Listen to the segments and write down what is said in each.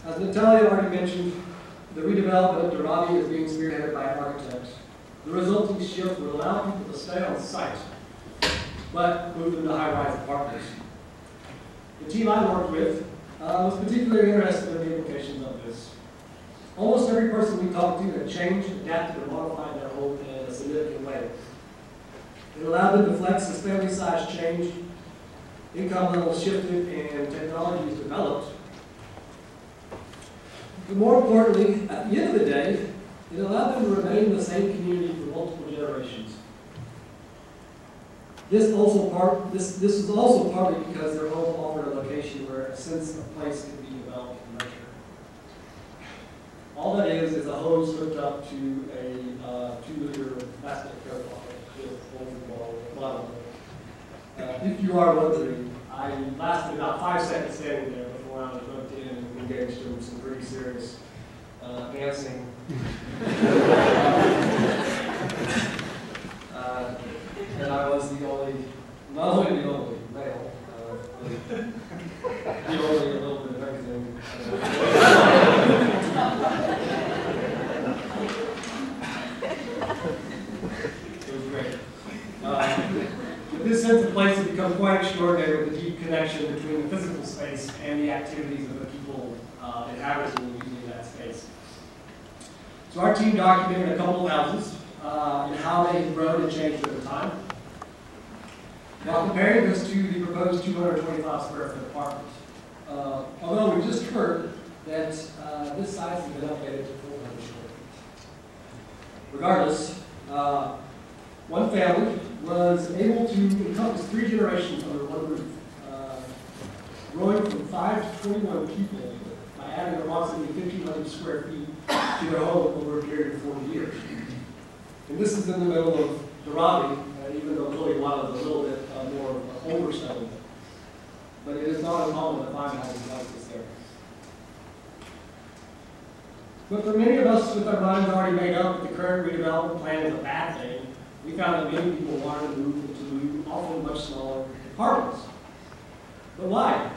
As Natalia already mentioned, the redevelopment of Dharavi is being spearheaded by architects. The resulting shift will allow people to stay on site, but move into high-rise apartments. The team I worked with was particularly interested in the implications of this. Almost every person we talked to had changed, adapted, or modified their home in a significant way. It allowed them to flex as family size changed, income levels shifted, and technologies developed. But more importantly, at the end of the day, it allowed them to remain in the same community for multiple generations. This is also partly because their home offered a location where a sense of place could be developed and nurtured. All that is a hose hooked up to a 2-liter plastic coat bottle. If you are wondering, I lasted about 5 seconds standing there before I was hooked in and engaged in some pretty serious dancing. And I was not only the only male, the only a little bit of everything. It was great. But this sense of place has become quite extraordinary with the deep connection between the physical space and the activities of the people inhabiting and using that space. So our team documented a couple of houses and how they've grown and changed over time, while comparing this to the proposed 225 square foot apartment. Although we just heard that this size has been updated to 400 square feet. Regardless, one family was able to encompass 3 generations under one roof, growing from 5 to 21 people by adding approximately 1,500 square feet to their home over a period of 40 years. And this is in the middle of Dharavi, even though Koliwala is a little bit more of an older settlement. But it is not uncommon to find houses like this there. But for many of us with our minds already made up that the current redevelopment plan is a bad thing, we found that many people wanted to move into often much smaller apartments. But why?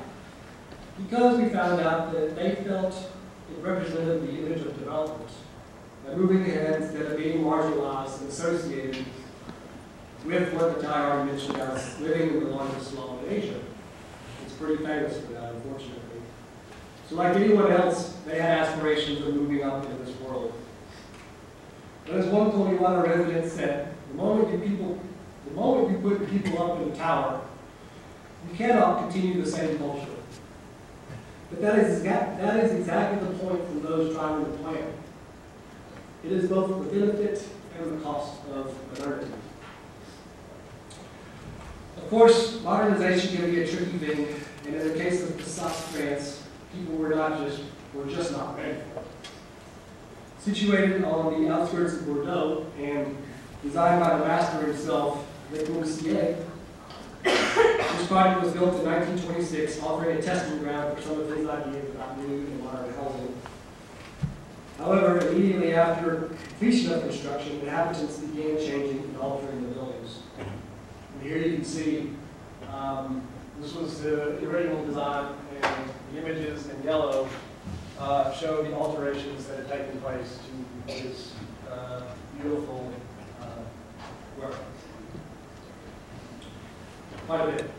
Because we found out that they felt it represented the image of development. By moving ahead instead of being marginalized and associated with what the guy already mentioned as living in the largest slum in Asia. It's pretty famous for that, unfortunately. So like anyone else, they had aspirations of moving up into this world. But as one Koliwala resident said, the moment you put people up in the tower, you cannot continue the same culture. But that is exactly the point from those driving the plan. It is both the benefit and the cost of modernity. Of course, modernization can be a tricky thing, and in the case of Alsace, France, people were just not ready for it. Situated on the outskirts of Bordeaux and designed by the master himself, Le Corbusier, this project was built in 1926, offering a testing ground for some of his ideas about new and modern housing. However, immediately after completion of construction, inhabitants began changing and altering the buildings. And here you can see this was the original design, and the images in yellow show the alterations that had taken place to this beautiful work. Quite a bit.